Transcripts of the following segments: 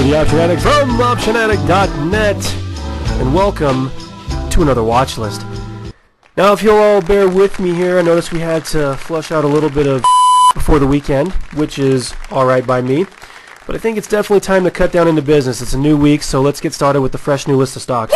the Option Addict from OptionAddict.net, and welcome to another watch list. Now, if you'll all bear with me here, I noticed we had to flush out a little bit of before the weekend, which is alright by me, but I think it's definitely time to cut down into business. It's a new week, so let's get started with the fresh new list of stocks.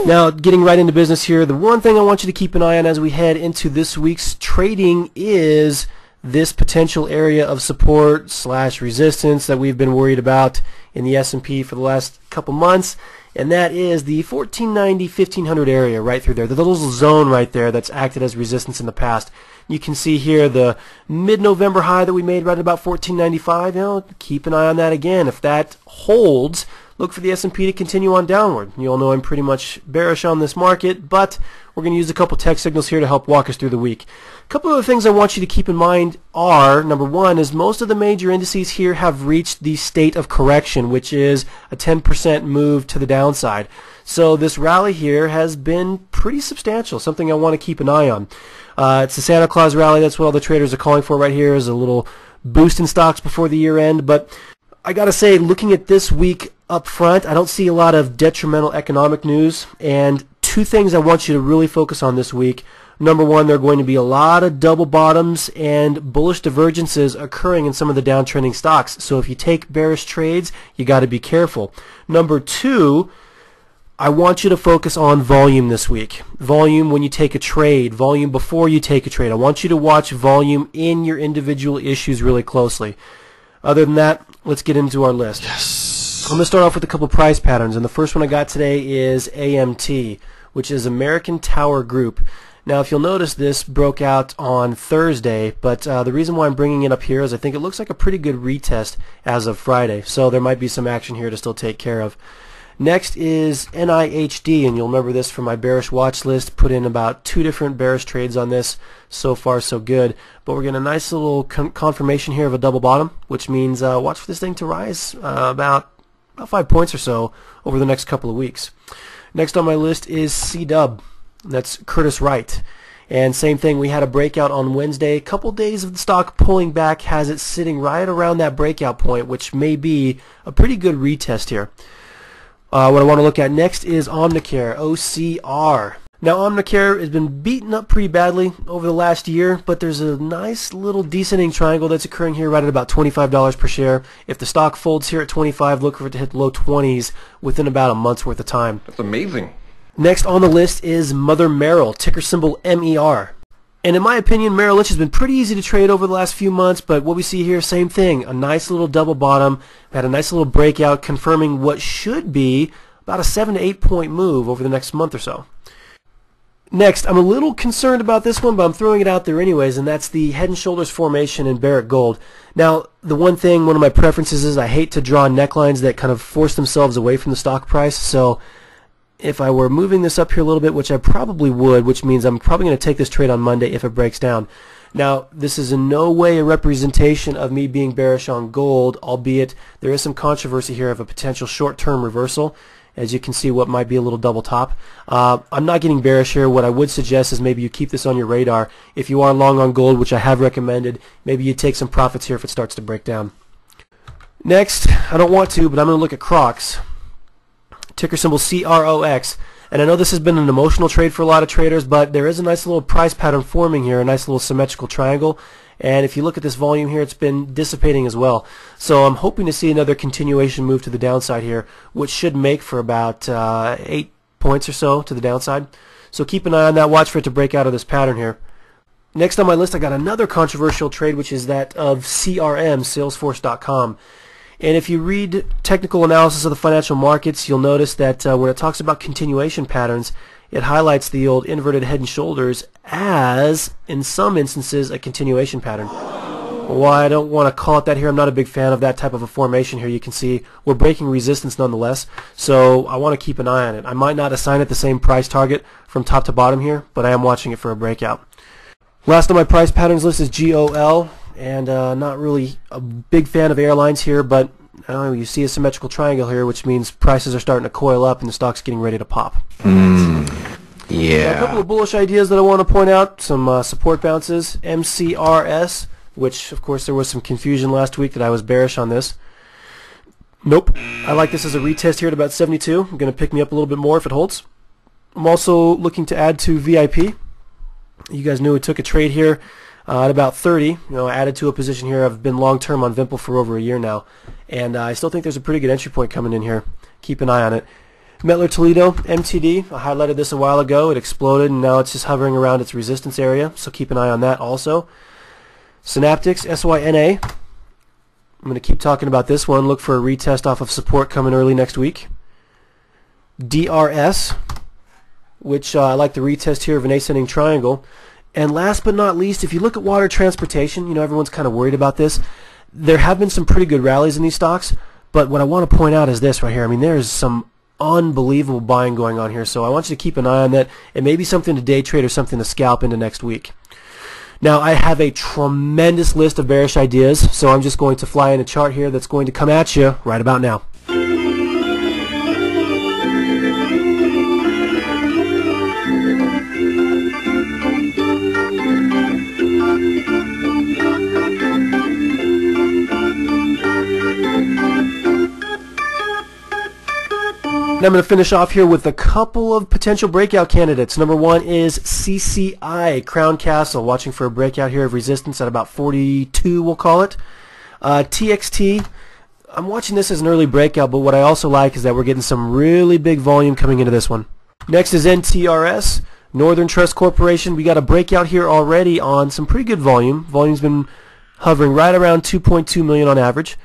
Now, getting right into business here, the one thing I want you to keep an eye on as we head into this week's trading is this potential area of support / resistance that we've been worried about in the S&P for the last couple months, and that is the 1490-1500 area right through there, the little zone right there that's acted as resistance in the past. You can see here the mid-November high that we made right at about 1495. You know, keep an eye on that again. If that holds, look for the S&P to continue on downward. You all know I'm pretty much bearish on this market, but we're going to use a couple tech signals here to help walk us through the week. A couple of the things I want you to keep in mind are, number one, is most of the major indices here have reached the state of correction, which is a 10% move to the downside. So this rally here has been pretty substantial, something I want to keep an eye on. It's the Santa Claus rally. That's what all the traders are calling for right here, is a little boost in stocks before the year end. But I got to say, looking at this week up front, I don't see a lot of detrimental economic news. And two things I want you to really focus on this week. Number one, there are going to be a lot of double bottoms and bullish divergences occurring in some of the downtrending stocks. So if you take bearish trades, you got to be careful. Number two, I want you to focus on volume this week. Volume when you take a trade, volume before you take a trade. I want you to watch volume in your individual issues really closely. Other than that, let's get into our list. Yes. I'm going to start off with a couple price patterns, and the first one I got today is AMT, which is American Tower Group. Now, if you'll notice, this broke out on Thursday, but the reason why I'm bringing it up here is I think it looks like a pretty good retest as of Friday, so there might be some action here to still take care of. Next is NIHD, and you'll remember this from my bearish watch list. Put in about 2 different bearish trades on this. So far, so good. But we're getting a nice little confirmation here of a double bottom, which means watch for this thing to rise about 5 points or so over the next couple of weeks. Next on my list is C-Dub. That's Curtis Wright. And same thing, we had a breakout on Wednesday. A couple days of the stock pulling back has it sitting right around that breakout point, which may be a pretty good retest here. What I want to look at next is Omnicare, OCR. Now, Omnicare has been beaten up pretty badly over the last year, but there's a nice little descending triangle that's occurring here right at about $25 per share. If the stock folds here at 25, look for it to hit low 20s within about a month's worth of time. That's amazing. Next on the list is Mother Merrill, ticker symbol MER. And in my opinion, Merrill Lynch has been pretty easy to trade over the last few months, but what we see here, same thing, a nice little double bottom, had a nice little breakout confirming what should be about a 7 to 8 point move over the next month or so. Next, I'm a little concerned about this one, but I'm throwing it out there anyways, and that's the Head and Shoulders formation in Barrick Gold. Now, the one of my preferences is I hate to draw necklines that kind of force themselves away from the stock price, so if I were moving this up here a little bit, which I probably would, which means I'm probably going to take this trade on Monday if it breaks down. Now, this is in no way a representation of me being bearish on gold, albeit there is some controversy here of a potential short-term reversal. As you can see, what might be a little double top. I'm not getting bearish here. What I would suggest is maybe you keep this on your radar. If you are long on gold, which I have recommended, maybe you take some profits here if it starts to break down. Next, I don't want to, but I'm going to look at Crocs. Ticker symbol CROX. And I know this has been an emotional trade for a lot of traders, but there is a nice little price pattern forming here, a nice little symmetrical triangle. And if you look at this volume here, it's been dissipating as well. So I'm hoping to see another continuation move to the downside here, which should make for about 8 points or so to the downside. So keep an eye on that. Watch for it to break out of this pattern here. Next on my list, I got another controversial trade, which is that of CRM, Salesforce.com. And if you read technical analysis of the financial markets, you'll notice that when it talks about continuation patterns, it highlights the old inverted head and shoulders as, in some instances, a continuation pattern. While I don't want to call it that here, I'm not a big fan of that type of a formation here. You can see we're breaking resistance nonetheless, so I want to keep an eye on it. I might not assign it the same price target from top to bottom here, but I am watching it for a breakout. Last on my price patterns list is GOL. And not really a big fan of airlines here, but you see a symmetrical triangle here, which means prices are starting to coil up and the stock's getting ready to pop. Yeah. A couple of bullish ideas that I want to point out, some support bounces. MCRS, which of course there was some confusion last week that I was bearish on this. Nope. I like this as a retest here at about 72. I'm going to pick me up a little bit more if it holds. I'm also looking to add to VIP. You guys knew it took a trade here at about 30. I added to a position here. I've been long-term on Vimple for over a year now, and I still think there's a pretty good entry point coming in here. Keep an eye on it. Metler Toledo, MTD. I highlighted this a while ago. It exploded, and now it's just hovering around its resistance area, so keep an eye on that also. Synaptics, SYNA. I'm going to keep talking about this one. Look for a retest off of support coming early next week. DRS, which I like the retest here of an ascending triangle. And last but not least, if you look at water transportation, everyone's kind of worried about this. There have been some pretty good rallies in these stocks, but what I want to point out is this right here. There's some unbelievable buying going on here, so I want you to keep an eye on that. It may be something to day trade or something to scalp into next week. Now, I have a tremendous list of bearish ideas, so I'm just going to fly in a chart here that's going to come at you right about now. And I'm going to finish off here with a couple of potential breakout candidates. Number one is CCI, Crown Castle, watching for a breakout here of resistance at about 42, we'll call it. TXT, I'm watching this as an early breakout, but what I also like is that we're getting some really big volume coming into this one. Next is NTRS, Northern Trust Corporation. We got a breakout here already on some pretty good volume. Volume's been hovering right around 2.2 million on average.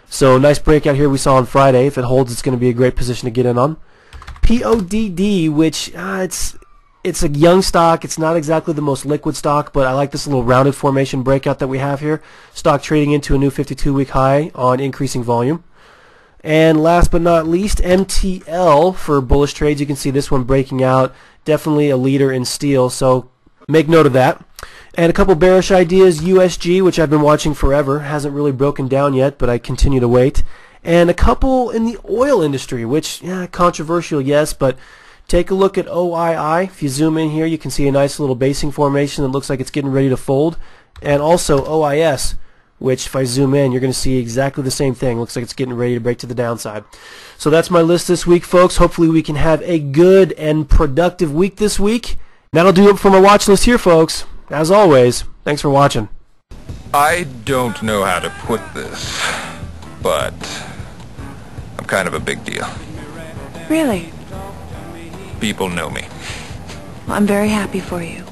So nice breakout here we saw on Friday. If it holds, it's going to be a great position to get in on. PODD, which it's a young stock. It's not exactly the most liquid stock, but I like this little rounded formation breakout that we have here. Stock trading into a new 52-week high on increasing volume. And last but not least, MTL for bullish trades. You can see this one breaking out. Definitely a leader in steel, so make note of that. And a couple bearish ideas, USG, which I've been watching forever, hasn't really broken down yet, but I continue to wait. And a couple in the oil industry, which, controversial, yes, but take a look at OII. If you zoom in here, you can see a nice little basing formation that looks like it's getting ready to fold. And also OIS, which if I zoom in, you're going to see exactly the same thing. Looks like it's getting ready to break to the downside. So that's my list this week, folks. Hopefully we can have a good and productive week this week. That'll do it for my watch list here, folks. As always, thanks for watching. I don't know how to put this, but I'm kind of a big deal. Really? People know me. Well, I'm very happy for you.